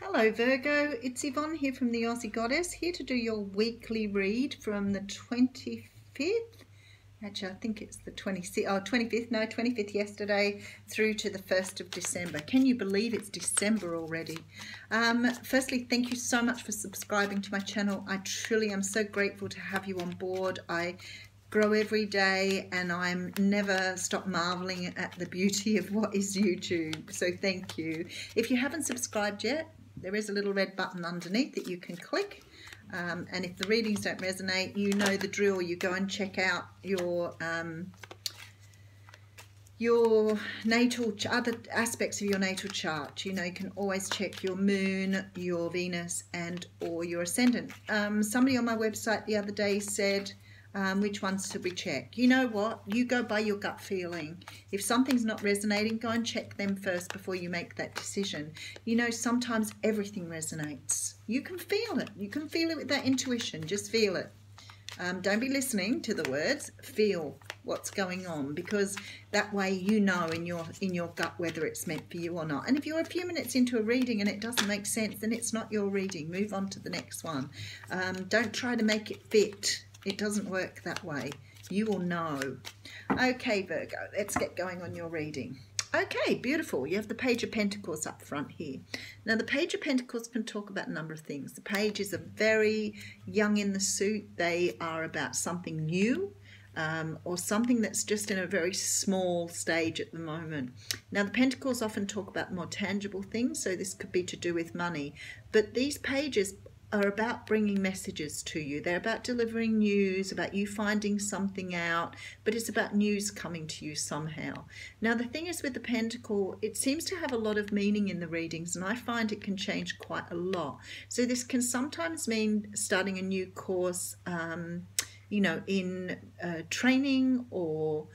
Hello Virgo, it's Yvonne here from the Aussie Goddess, here to do your weekly read from the 25th. Actually, I think it's the 25th yesterday through to the 1st of December. Can you believe it's December already? Firstly, thank you so much for subscribing to my channel. I truly am so grateful to have you on board. I grow every day and I'm never stop marveling at the beauty of what is YouTube. So thank you. If you haven't subscribed yet, there is a little red button underneath that you can click. And if the readings don't resonate, you know the drill. You go and check out your natal, other aspects of your natal chart. You know, you can always check your moon, your Venus, and or your ascendant. Somebody on my website the other day said, which ones should we check? You know what? You go by your gut feeling. If something's not resonating, go and check them first before you make that decision. You know, sometimes everything resonates. You can feel it. You can feel it with that intuition. Just feel it. Don't be listening to the words. Feel what's going on, because that way you know in your gut whether it's meant for you or not. And if you're a few minutes into a reading and it doesn't make sense, then it's not your reading. Move on to the next one. Don't try to make it fit. It doesn't work that way. You will know. Okay, Virgo, let's get going on your reading. Okay, beautiful. You have the Page of Pentacles up front here. Now, the Page of Pentacles can talk about a number of things. The pages are very young in the suit. They are about something new or something that's just in a very small stage at the moment. Now, the Pentacles often talk about more tangible things, so this could be to do with money. But these pages are about bringing messages to you. They're about delivering news, about you finding something out, but it's about news coming to you somehow. Now, the thing is with the Pentacle, it seems to have a lot of meaning in the readings, and I find it can change quite a lot. So this can sometimes mean starting a new course, you know, in training or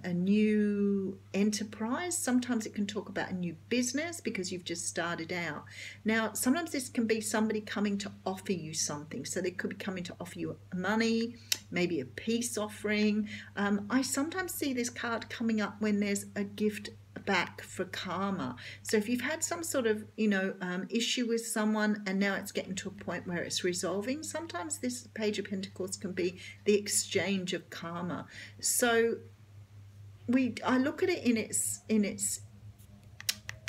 a new enterprise. Sometimes it can talk about a new business because you've just started out. Now, sometimes this can be somebody coming to offer you something. So they could be coming to offer you money, maybe a peace offering. I sometimes see this card coming up when there's a gift back for karma. So if you've had some sort of, you know, issue with someone and now it's getting to a point where it's resolving, sometimes this Page of Pentacles can be the exchange of karma. So I look at it in its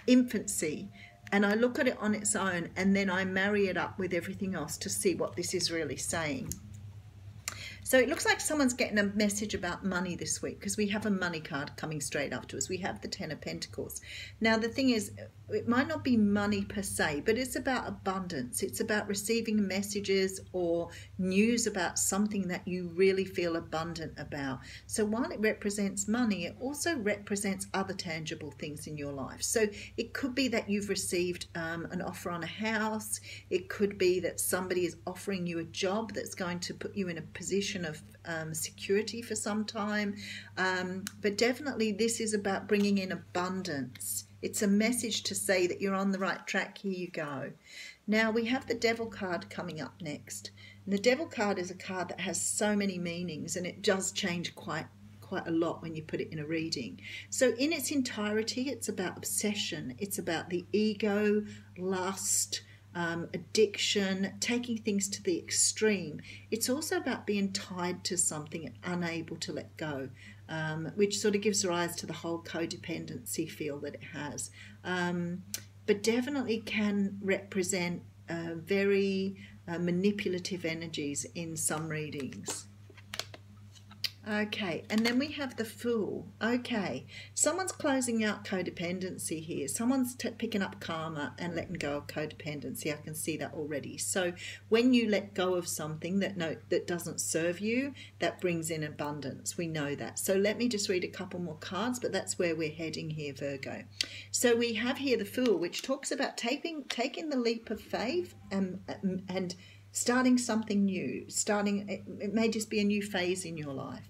infancy, and I look at it on its own, and then I marry it up with everything else to see what this is really saying. So it looks like someone's getting a message about money this week, because we have a money card coming straight after us. We have the Ten of Pentacles. Now, the thing is, it might not be money per se, but it's about abundance. It's about receiving messages or news about something that you really feel abundant about. So while it represents money, it also represents other tangible things in your life. So it could be that you've received an offer on a house. It could be that somebody is offering you a job that's going to put you in a position of security for some time. But definitely this is about bringing in abundance. It's a message to say that you're on the right track. Here you go. Now we have the Devil card coming up next. And the Devil card is a card that has so many meanings, and it does change quite a lot when you put it in a reading. So in its entirety, it's about obsession. It's about the ego, lust, addiction, taking things to the extreme. It's also about being tied to something and unable to let go, which sort of gives rise to the whole codependency feel that it has. But definitely can represent very manipulative energies in some readings. Okay, and then we have the Fool. Okay, someone's closing out codependency here. Someone's picking up karma and letting go of codependency. I can see that already. So when you let go of something that doesn't serve you, that brings in abundance. We know that. So let me just read a couple more cards, but that's where we're heading here, Virgo. So we have here the Fool, which talks about taking the leap of faith and starting something new. It may just be a new phase in your life.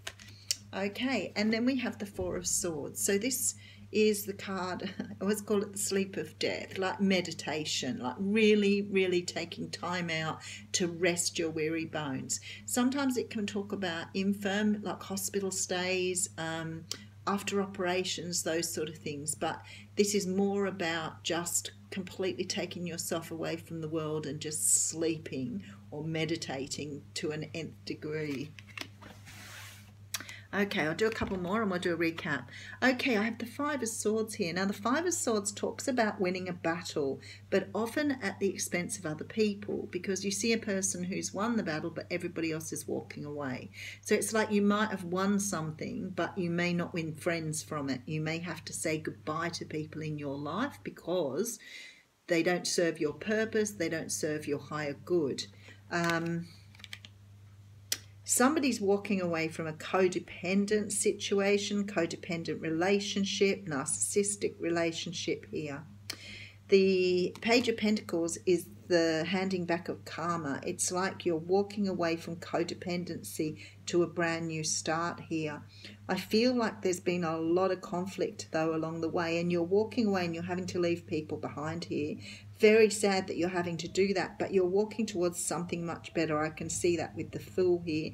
Okay, and then we have the Four of Swords. So this is the card, I always call it the sleep of death, like meditation, like really, really taking time out to rest your weary bones. Sometimes it can talk about infirm, like hospital stays, after operations, those sort of things. But this is more about just completely taking yourself away from the world and just sleeping or meditating to an nth degree. Okay, I'll do a couple more and we'll do a recap. Okay, I have the Five of Swords here. Now, the Five of Swords talks about winning a battle, but often at the expense of other people, because you see a person who's won the battle, but everybody else is walking away. So it's like you might have won something, but you may not win friends from it. You may have to say goodbye to people in your life because they don't serve your purpose, they don't serve your higher good. Somebody's walking away from a codependent situation, codependent relationship, narcissistic relationship here. The Page of Pentacles is the handing back of karma. It's like you're walking away from codependency to a brand new start here. I feel like there's been a lot of conflict though along the way, and you're walking away and you're having to leave people behind here. Very sad that you're having to do that, but you're walking towards something much better. I can see that with the Fool here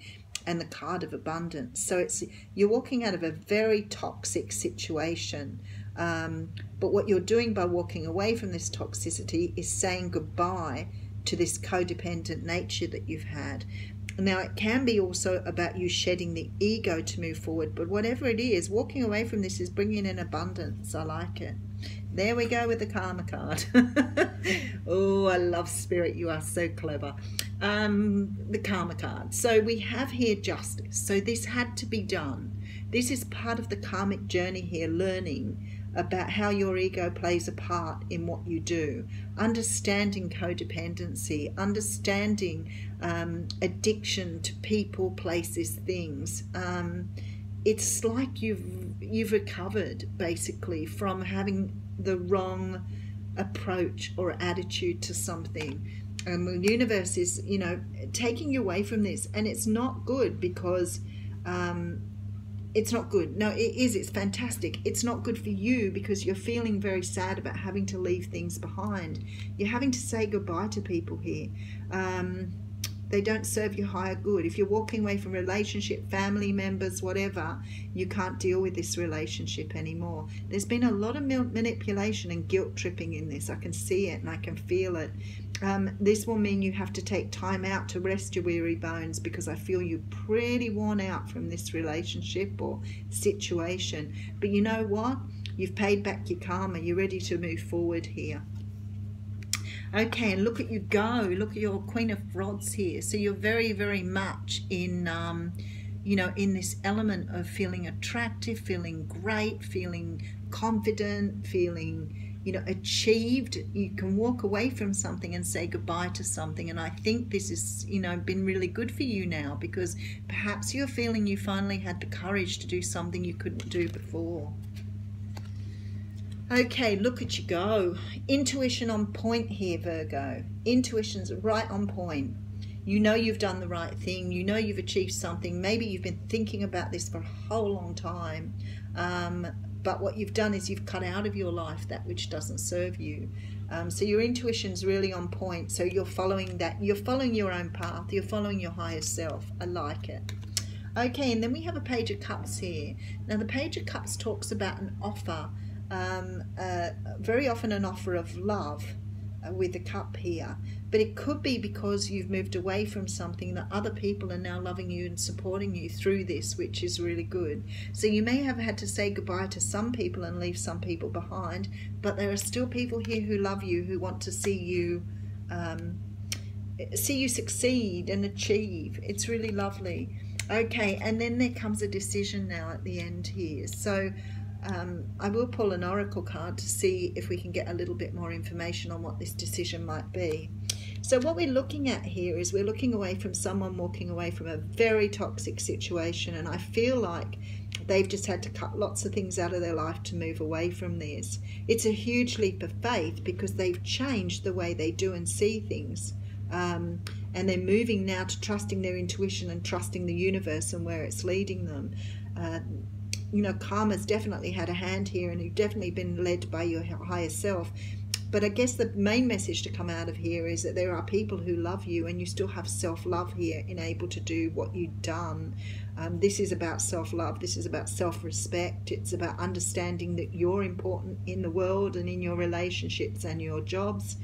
and the card of abundance. So you're walking out of a very toxic situation. But what you're doing by walking away from this toxicity is saying goodbye to this codependent nature that you've had. Now, it can be also about you shedding the ego to move forward, but whatever it is, walking away from this is bringing in abundance. I like it. There we go with the karma card. Oh, I love Spirit. You are so clever. The karma card. So we have here justice. So this had to be done. This is part of the karmic journey here, learning about how your ego plays a part in what you do, understanding codependency, understanding addiction to people, places, things. It's like you've recovered basically from having the wrong approach or attitude to something. And the universe is, you know, taking you away from this, and it's not good because it's not good. No, it is. It's fantastic. It's not good for you because you're feeling very sad about having to leave things behind. You're having to say goodbye to people here. They don't serve your higher good. If you're walking away from relationship, family members, whatever, you can't deal with this relationship anymore. There's been a lot of manipulation and guilt tripping in this. I can see it and I can feel it. This will mean you have to take time out to rest your weary bones, because I feel you're pretty worn out from this relationship or situation. But you know what? You've paid back your karma. You're ready to move forward here. Okay, and look at you go. Look at your Queen of Rods here. So you're very, very much in, you know, in this element of feeling attractive, feeling great, feeling confident, feeling, you know, achieved. You can walk away from something and say goodbye to something. And I think this is, you know, been really good for you now, because perhaps you're feeling you finally had the courage to do something you couldn't do before. Okay, look at you go. Intuition on point here, Virgo. Intuition's right on point. You know you've done the right thing. You know you've achieved something. Maybe you've been thinking about this for a whole long time. But what you've done is you've cut out of your life that which doesn't serve you. So your intuition's really on point. So you're following that. You're following your own path. You're following your higher self. I like it. Okay, and then we have a Page of Cups here. Now, the Page of Cups talks about an offer. Very often an offer of love with the cup here, but it could be because you've moved away from something that other people are now loving you and supporting you through this, which is really good. So you may have had to say goodbye to some people and leave some people behind, but there are still people here who love you, who want to see you succeed and achieve. It's really lovely. Okay, and then there comes a decision now at the end here. So I will pull an oracle card to see if we can get a little bit more information on what this decision might be. So what we're looking at here is we're looking away from someone walking away from a very toxic situation, and I feel like they've just had to cut lots of things out of their life to move away from this. It's a huge leap of faith because they've changed the way they do and see things, and they're moving now to trusting their intuition and trusting the universe and where it's leading them. You know, karma's definitely had a hand here, and you've definitely been led by your higher self. But I guess the main message to come out of here is that there are people who love you, and you still have self-love here and able to do what you've done. This is about self-love. This is about self-respect. It's about understanding that you're important in the world and in your relationships and your jobs.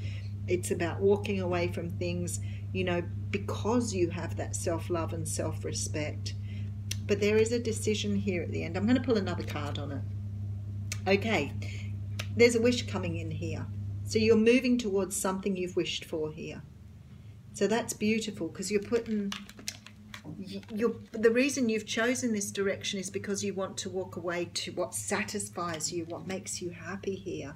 It's about walking away from things, you know, because you have that self-love and self-respect. But there is a decision here at the end. I'm going to pull another card on it. Okay, there's a wish coming in here. So you're moving towards something you've wished for here. So that's beautiful, because you're putting... the reason you've chosen this direction is because you want to walk away to what satisfies you, what makes you happy here.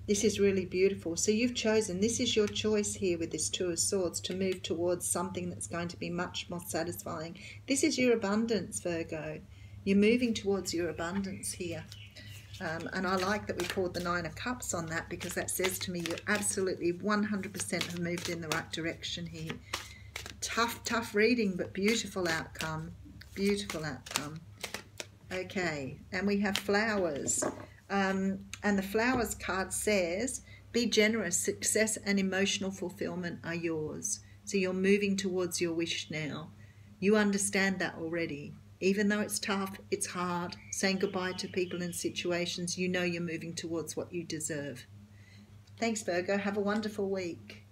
This is really beautiful. So you've chosen, this is your choice here with this Two of Swords, to move towards something that's going to be much more satisfying. This is your abundance, Virgo. You're moving towards your abundance here. And I like that we pulled the Nine of Cups on that, because that says to me you absolutely 100% have moved in the right direction here. Tough reading, but beautiful outcome. Beautiful outcome. Okay, and we have flowers. And the flowers card says, be generous, success and emotional fulfillment are yours. So you're moving towards your wish now. You understand that already. Even though it's tough, it's hard, saying goodbye to people and situations, you know you're moving towards what you deserve. Thanks, Virgo. Have a wonderful week.